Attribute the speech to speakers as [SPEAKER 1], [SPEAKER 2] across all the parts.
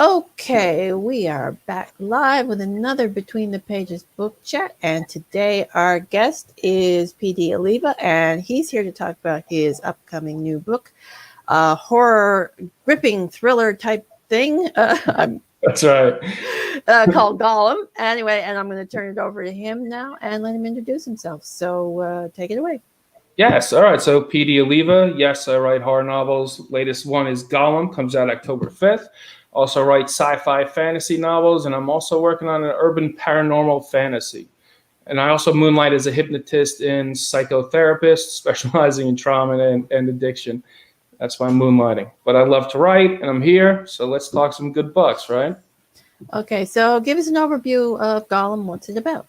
[SPEAKER 1] Okay, we are back live with another Between the Pages book chat. And today our guest is PD Alleva, and he's here to talk about his upcoming new book, horror, gripping thriller type thing.
[SPEAKER 2] That's right.
[SPEAKER 1] Called Golem. Anyway, and I'm going to turn it over to him now and let him introduce himself. So take it away.
[SPEAKER 2] Yes. All right. So PD Alleva. Yes, I write horror novels. Latest one is Golem. Comes out October 5th. Also write sci-fi fantasy novels, and I'm also working on an urban paranormal fantasy. And I also moonlight as a hypnotist and psychotherapist, specializing in trauma and addiction. That's why I'm moonlighting. But I love to write, and I'm here. So let's talk some good books, right?
[SPEAKER 1] Okay, so give us an overview of Golem. What's it about?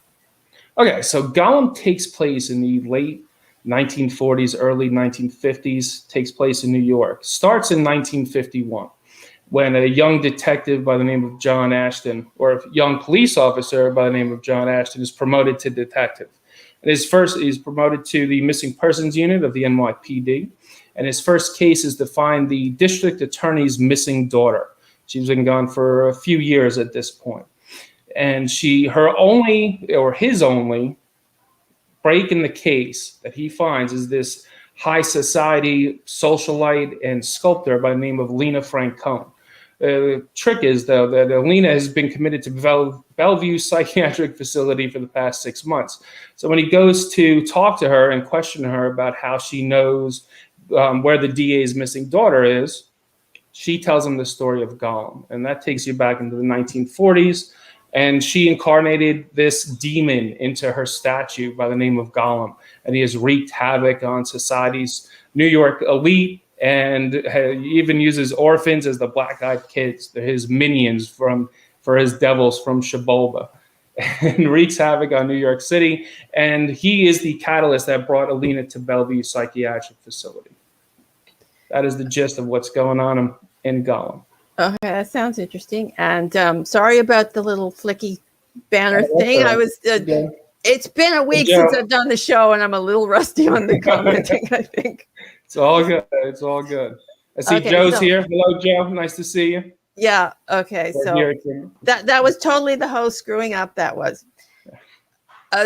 [SPEAKER 2] Okay, so Golem takes place in the late 1940s, early 1950s, takes place in New York. Starts in 1951 when a young detective by the name of John Ashton, or a young police officer by the name of John Ashton, is promoted to detective. And he's promoted to the missing persons unit of the NYPD. And his first case is to find the district attorney's missing daughter. She's been gone for a few years at this point. And his only break in the case that he finds is this high society socialite and sculptor by the name of Lena Francone. The trick is, though, that Lena has been committed to Bellevue Psychiatric Facility for the past 6 months. So when he goes to talk to her and question her about how she knows where the DA's missing daughter is, she tells him the story of Golem. And that takes you back into the 1940s. And she incarnated this demon into her statue by the name of Golem. And he has wreaked havoc on society's New York elite, and he even uses orphans as the black-eyed kids. They're his minions for his devils from Shibolba. And wreaks havoc on New York City. And he is the catalyst that brought Alina to Bellevue Psychiatric Facility. That is the gist of what's going on in Golem.
[SPEAKER 1] Okay, that sounds interesting. And sorry about the little flicky banner thing. It's been a week since I've done the show, and I'm a little rusty on the commenting, I think.
[SPEAKER 2] It's all good. It's all good. I see Joe's here. Hello, Joe. Nice to see you.
[SPEAKER 1] Yeah. Okay. So that was totally the host screwing up. That was.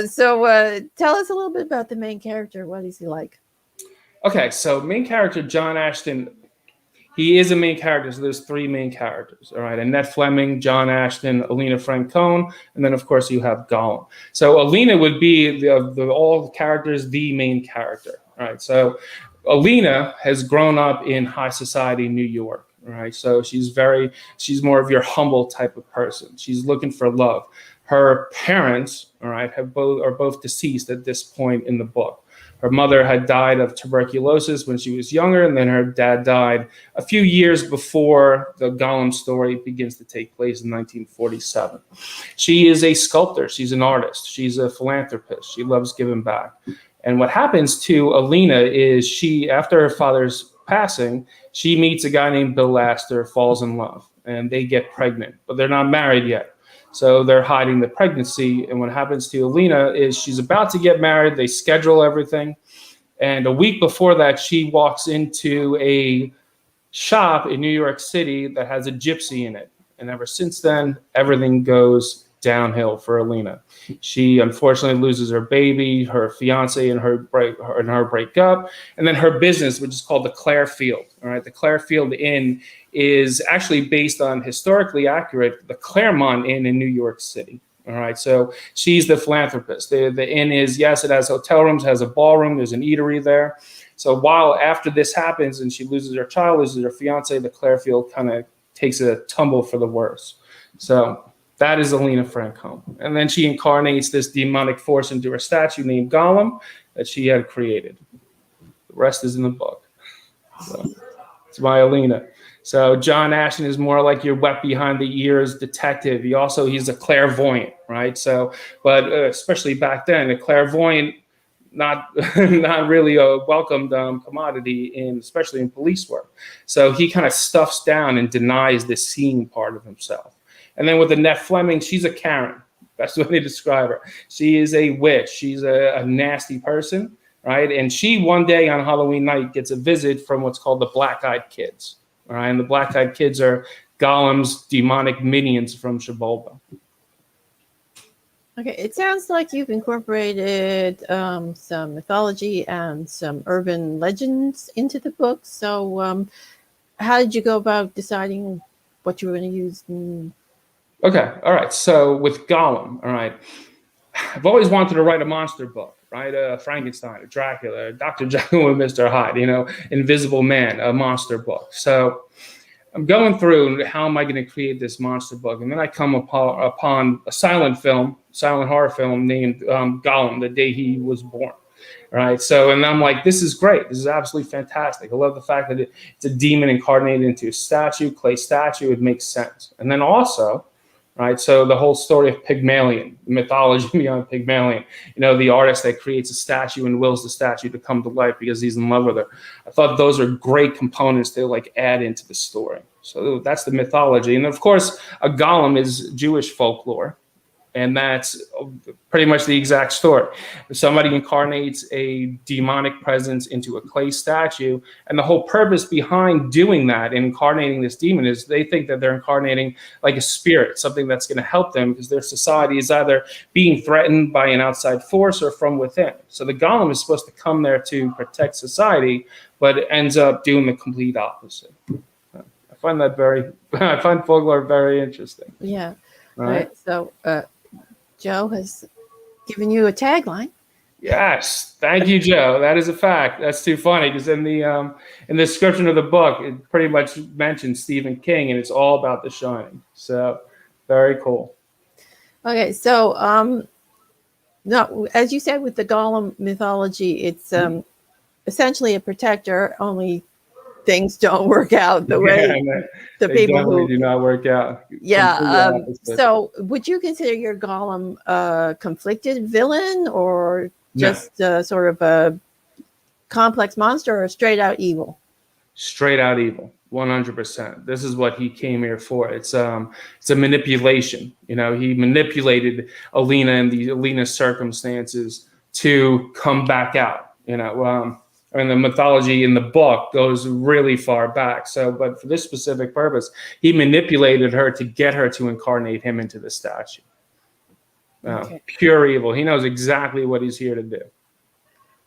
[SPEAKER 1] So tell us a little bit about the main character. What is he like?
[SPEAKER 2] Okay. So main character, John Ashton, he is a main character. So there's 3 main characters. All right. Annette Fleming, John Ashton, Alina Francone, and then, of course, you have Golem. So Alina would be all characters, the main character. All right. So Alina has grown up in high society New York, right? So she's more of your humble type of person. She's looking for love. Her parents, all right, are both deceased at this point in the book. Her mother had died of tuberculosis when she was younger, and then her dad died a few years before the Golem story begins to take place in 1947. She is a sculptor. She's an artist. She's a philanthropist. She loves giving back. And what happens to Alina is after her father's passing, she meets a guy named Bill Laster, falls in love, and they get pregnant, but they're not married yet. So they're hiding the pregnancy. And what happens to Alina is she's about to get married. They schedule everything. And a week before that, she walks into a shop in New York City that has a gypsy in it. And ever since then, everything goes downhill for Alina. She unfortunately loses her baby, her fiance, and her break up, and then her business, which is called the Clarefield. All right, the Clarefield Inn is actually based on historically accurate the Claremont Inn in New York City. All right, so she's the philanthropist. The inn is, yes, it has hotel rooms, has a ballroom, there's an eatery there. So after this happens and she loses her child, loses her fiance, the Clarefield kind of takes a tumble for the worse. So that is Alina Francone. And then she incarnates this demonic force into her statue named Golem that she had created. The rest is in the book. So it's my Alina. So John Ashton is more like your wet behind the ears detective. He's a clairvoyant, right? So, but especially back then, a clairvoyant, not really a welcomed commodity especially in police work. So he kind of stuffs down and denies the seeing part of himself. And then with Annette Fleming, she's a Karen. That's the way they describe her. She is a witch. She's a nasty person, right? And she, one day on Halloween night, gets a visit from what's called the Black-Eyed Kids. All right, and the Black-Eyed Kids are Golem's demonic minions from Xibalba.
[SPEAKER 1] Okay, it sounds like you've incorporated some mythology and some urban legends into the book. So, how did you go about deciding what you were going to use?
[SPEAKER 2] Okay, all right. So with Golem, all right, I've always wanted to write a monster book, right? Frankenstein, a Dracula, Dr. Jekyll and Mr. Hyde, Invisible Man, a monster book. So I'm going through how am I going to create this monster book, and then I come upon a silent horror film named Golem, the day he was born. Right. So, and I'm like, this is great. This is absolutely fantastic. I love the fact that it's a demon incarnated into a statue, clay statue. It makes sense. And then also, right, so the whole story of Pygmalion, the mythology beyond Pygmalion, the artist that creates a statue and wills the statue to come to life because he's in love with her. I thought those are great components to like add into the story. So that's the mythology. And of course, a golem is Jewish folklore. And that's pretty much the exact story. Somebody incarnates a demonic presence into a clay statue. And the whole purpose behind doing that, incarnating this demon, is they think that they're incarnating like a spirit, something that's going to help them because their society is either being threatened by an outside force or from within. So the golem is supposed to come there to protect society, but it ends up doing the complete opposite. I find folklore very interesting.
[SPEAKER 1] Yeah. All right. So, Joe has given you a tagline.
[SPEAKER 2] Yes, thank you, Joe. That is a fact. That's too funny because in the description of the book, it pretty much mentions Stephen King, and it's all about The Shining. So, very cool.
[SPEAKER 1] Okay, so no, as you said with the Golem mythology, it's essentially a protector. Only things don't work out the way the people who
[SPEAKER 2] do not work out.
[SPEAKER 1] Yeah. So, would you consider your Golem a conflicted villain, or just sort of a complex monster, or straight out evil?
[SPEAKER 2] Straight out evil, 100%. This is what he came here for. It's a manipulation. He manipulated Alina and the Alina circumstances to come back out. And the mythology in the book goes really far back. So, but for this specific purpose, he manipulated her to get her to incarnate him into the statue. Okay. Pure evil. He knows exactly what he's here to do.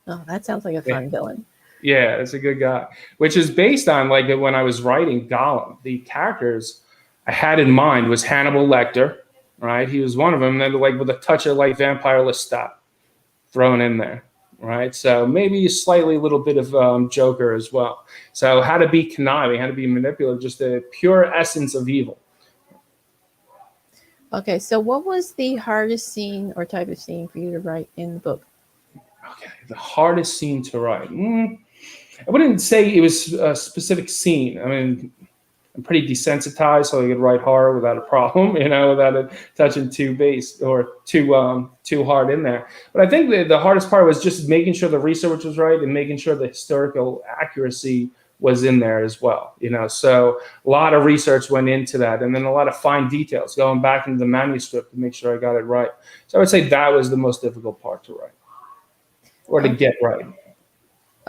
[SPEAKER 1] Oh, that sounds like a fun villain.
[SPEAKER 2] Yeah, it's a good guy. Which is based on, like, when I was writing Golem, the characters I had in mind was Hannibal Lecter, right? He was one of them. And then, like, with a touch of, like, Vampire Lestat thrown in there. Right, so maybe a little bit of Joker as well. So how to be conniving, how to be manipulative, just the pure essence of evil.
[SPEAKER 1] Okay, so what was the hardest scene or type of scene for you to write in the book?
[SPEAKER 2] Okay, the hardest scene to write. I wouldn't say it was a specific scene. I mean, I'm pretty desensitized, so I could write horror without a problem, without it touching too base or too hard in there. But I think the hardest part was just making sure the research was right and making sure the historical accuracy was in there as well. So a lot of research went into that, and then a lot of fine details going back into the manuscript to make sure I got it right. So I would say that was the most difficult part to write or to get right.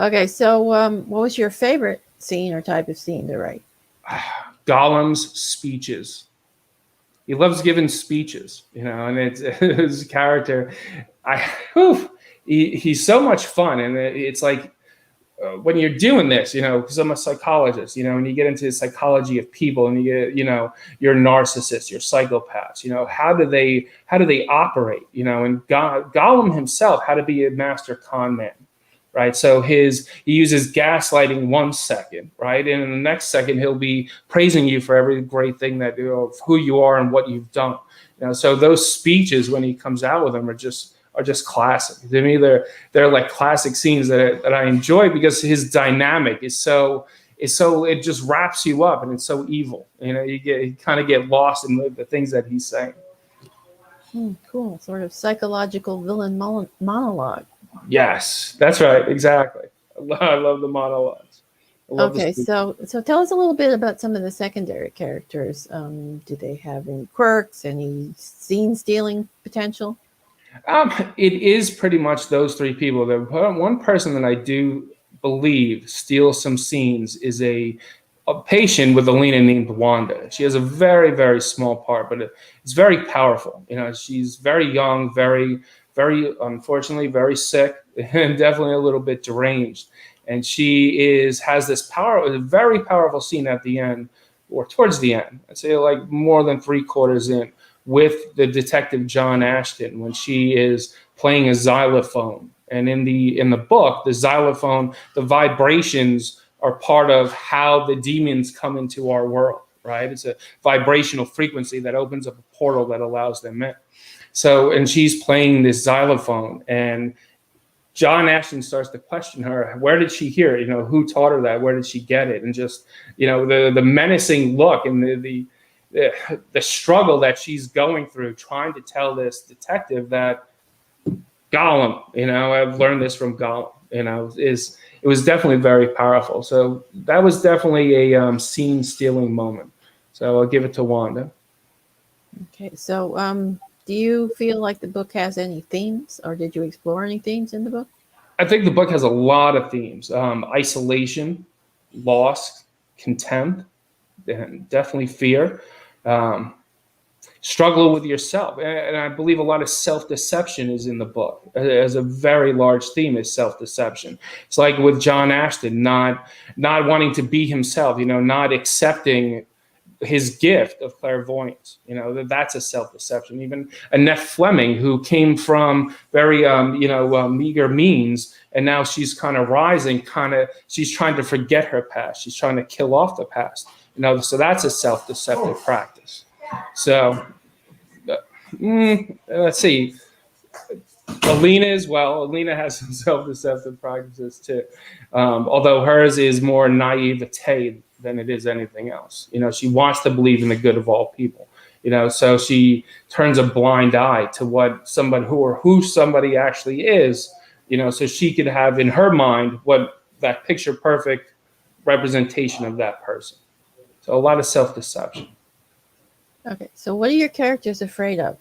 [SPEAKER 1] Okay, so what was your favorite scene or type of scene to write?
[SPEAKER 2] Golem's speeches. He loves giving speeches, and it's his character. He's so much fun, and it's like when you're doing this, because I'm a psychologist, and you get into the psychology of people, and you get, your narcissists, your psychopaths, how do they operate, and Golem himself, how to be a master con man. Right, so he uses gaslighting 1 second, right, and in the next second he'll be praising you for every great thing that who you are and what you've done. So those speeches when he comes out with them are just classic. To me, they're like classic scenes that I enjoy because his dynamic is so it just wraps you up, and it's so evil. You kind of get lost in the things that he's saying.
[SPEAKER 1] Cool, sort of psychological villain monologue.
[SPEAKER 2] Yes, that's right. Exactly. I love the monologues.
[SPEAKER 1] Okay, so tell us a little bit about some of the secondary characters. Do they have any quirks, any scene stealing potential?
[SPEAKER 2] It is pretty much those three people. The one person that I do believe steals some scenes is a a patient with Alina named Wanda. She has a very, very small part, but it's very powerful. She's very young, very, very, unfortunately, very sick, and definitely a little bit deranged. And she has this a very powerful scene at the end, or towards the end, I'd say like more than 3/4 in, with the detective John Ashton, when she is playing a xylophone. And in the book, the xylophone, the vibrations are part of how the demons come into our world, right? It's a vibrational frequency that opens up a portal that allows them in. So, and she's playing this xylophone, and John Ashton starts to question her. Where did she hear it? Who taught her that? Where did she get it? And just, the menacing look and the struggle that she's going through, trying to tell this detective that Golem, I've learned this from Golem, it was definitely very powerful. So that was definitely a scene stealing moment. So I'll give it to Wanda.
[SPEAKER 1] Okay, so do you feel like the book has any themes, or did you explore any themes in the book?
[SPEAKER 2] I think the book has a lot of themes: isolation, loss, contempt, and definitely fear, struggle with yourself. And I believe a lot of self-deception is in the book. As a very large theme is self-deception. It's like with John Ashton, not wanting to be himself, not accepting his gift of clairvoyance. That's a self-deception. Even Annette Fleming, who came from very meager means, and now she's kind of rising, she's trying to forget her past, she's trying to kill off the past, so that's a self-deceptive practice. So let's see, Alina as well. Alina has some self-deceptive practices too, although hers is more naivete than it is anything else. She wants to believe in the good of all people. So she turns a blind eye to what who somebody actually is. So she could have in her mind what that picture perfect representation of that person. So a lot of self-deception.
[SPEAKER 1] Okay, so what are your characters afraid of?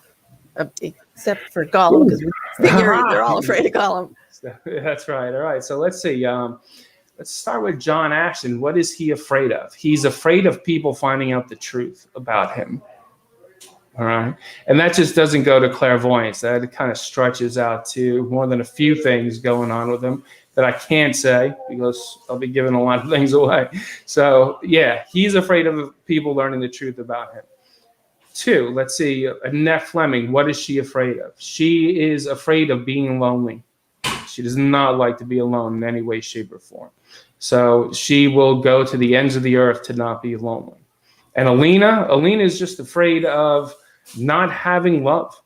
[SPEAKER 1] Except for Golem, because we figure they're all afraid of Golem.
[SPEAKER 2] That's right. All right. So let's see. Let's start with John Ashton. What is he afraid of? He's afraid of people finding out the truth about him. All right. And that just doesn't go to clairvoyance. That kind of stretches out to more than a few things going on with him that I can't say because I'll be giving a lot of things away. So, yeah, he's afraid of people learning the truth about him. 2, let's see, Annette Fleming. What is she afraid of? She is afraid of being lonely. She does not like to be alone in any way, shape, or form. So she will go to the ends of the earth to not be lonely. And Alina is just afraid of not having love,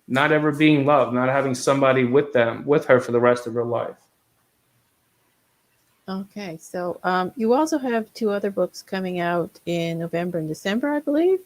[SPEAKER 2] not ever being loved, not having somebody with her for the rest of her life.
[SPEAKER 1] Okay, so you also have 2 other books coming out in November and December, I believe.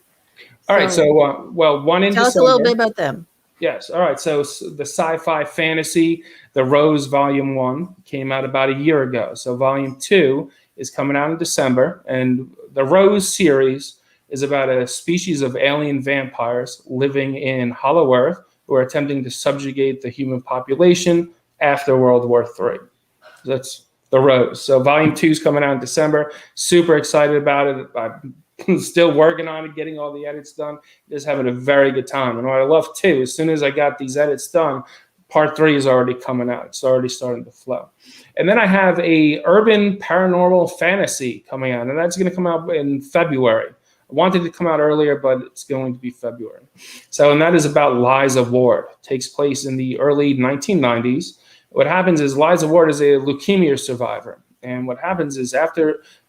[SPEAKER 2] All right, so one in December.
[SPEAKER 1] Tell us a little bit about them.
[SPEAKER 2] Yes. All right. So the sci-fi fantasy, The Rose Volume 1 came out about a year ago. So Volume 2 is coming out in December. And the Rose series is about a species of alien vampires living in Hollow Earth who are attempting to subjugate the human population after World War III. That's The Rose. So Volume 2 is coming out in December. Super excited about it. I'm still working on it, getting all the edits done, just having a very good time. And what I love too, as soon as I got these edits done, part 3 is already coming out. It's already starting to flow. And then I have a urban paranormal fantasy coming out, and that's going to come out in February. I wanted to come out earlier, but it's going to be February. So, and that is about Liza Ward. It takes place in the early 1990s. What happens is Liza Ward is a leukemia survivor. And what happens is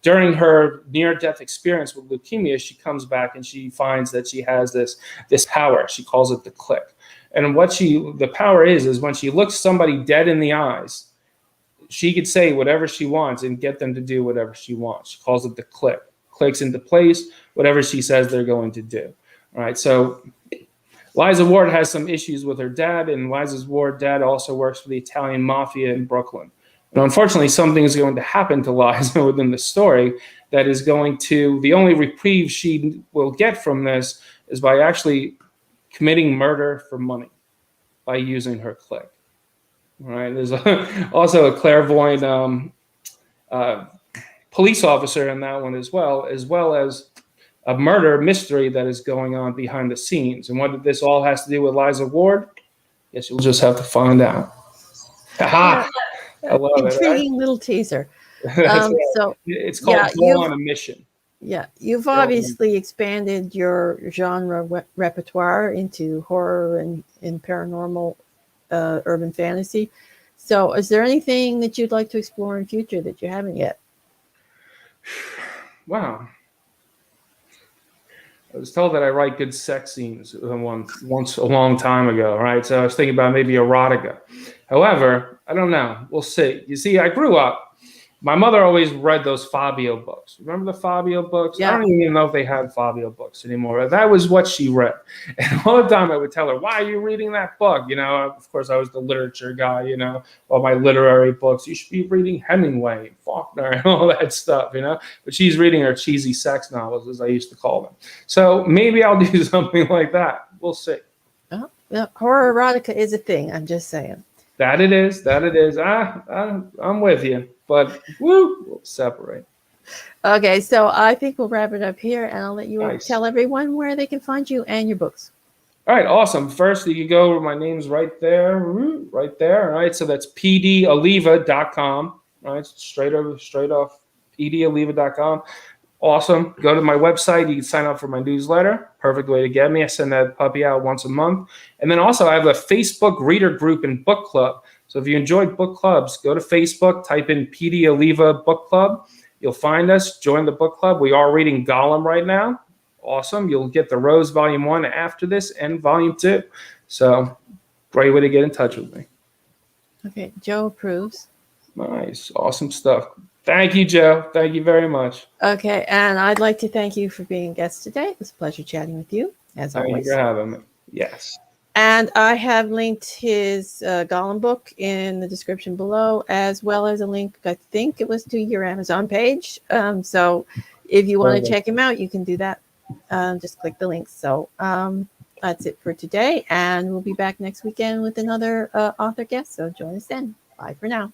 [SPEAKER 2] during her near-death experience with leukemia, she comes back and she finds that she has this power. She calls it the click. And what the power is when she looks somebody dead in the eyes, she could say whatever she wants and get them to do whatever she wants. She calls it the click. Clicks into place, whatever she says they're going to do. All right, so Liza Ward has some issues with her dad, and Liza Ward's dad also works for the Italian mafia in Brooklyn. And unfortunately, something is going to happen to Liza within the story that is going to, the only reprieve she will get from this is by actually committing murder for money by using her click. All right. There's also a clairvoyant police officer in that one as well as a murder mystery that is going on behind the scenes. And what this all has to do with Liza Ward, guess you'll just have to find out.
[SPEAKER 1] Yeah,
[SPEAKER 2] Ha! I love it, right?
[SPEAKER 1] intriguing little teaser.
[SPEAKER 2] That's right.
[SPEAKER 1] So
[SPEAKER 2] It's
[SPEAKER 1] yeah,
[SPEAKER 2] called Go on a Mission.
[SPEAKER 1] you've
[SPEAKER 2] Go on.
[SPEAKER 1] obviously expanded your genre repertoire into horror and paranormal, urban fantasy. So, is there anything that you'd like to explore in future that you haven't yet?
[SPEAKER 2] Wow. I was told that I write good sex scenes once a long time ago, right? So I was thinking about maybe erotica. However, I don't know. We'll see. You see, I grew up. My mother always read those Fabio books. Remember the Fabio books? I
[SPEAKER 1] Yeah.
[SPEAKER 2] don't even know if they had Fabio books anymore. That was what she read. And all the time I would tell her, why are you reading that book? You know, of course, I was the literature guy, you know, all my literary books. You should be reading Hemingway and Faulkner and all that stuff, you know. But she's reading her cheesy sex novels, as I used to call them. So maybe I'll do something like that. We'll see.
[SPEAKER 1] Oh, yeah, horror erotica is a thing. I'm just saying.
[SPEAKER 2] That it is. That it is. I'm with you. But woo, we'll separate.
[SPEAKER 1] Okay, so I think we'll wrap it up here, and I'll let you
[SPEAKER 2] Nice.
[SPEAKER 1] tell everyone where they can find you and your books.
[SPEAKER 2] All right, awesome. First, you go, my name's right there, right there. All right, so that's pdalleva.com. All right, straight off pdalleva.com. Awesome. Go to my website. You can sign up for my newsletter. Perfect way to get me. I send that puppy out once a month. And then also I have a Facebook reader group and book club. So if you enjoy book clubs, go to Facebook, type in PD Alleva Book Club. You'll find us. Join the book club. We are reading Golem right now. Awesome. You'll get The Rose Volume 1 after this and Volume 2. So great way to get in touch with me.
[SPEAKER 1] Okay, Joe approves.
[SPEAKER 2] Nice. Awesome stuff. Thank you, Joe. Thank you very much.
[SPEAKER 1] Okay, and I'd like to thank you for being a guest today. It was a pleasure chatting with you, as
[SPEAKER 2] Thank you
[SPEAKER 1] always.
[SPEAKER 2] for having me. Yes.
[SPEAKER 1] And I have linked his Golem book in the description below, as well as a link, I think it was to your Amazon page. So if you want to check him out, you can do that. Just click the link. So that's it for today. And we'll be back next weekend with another author guest. So join us then. Bye for now.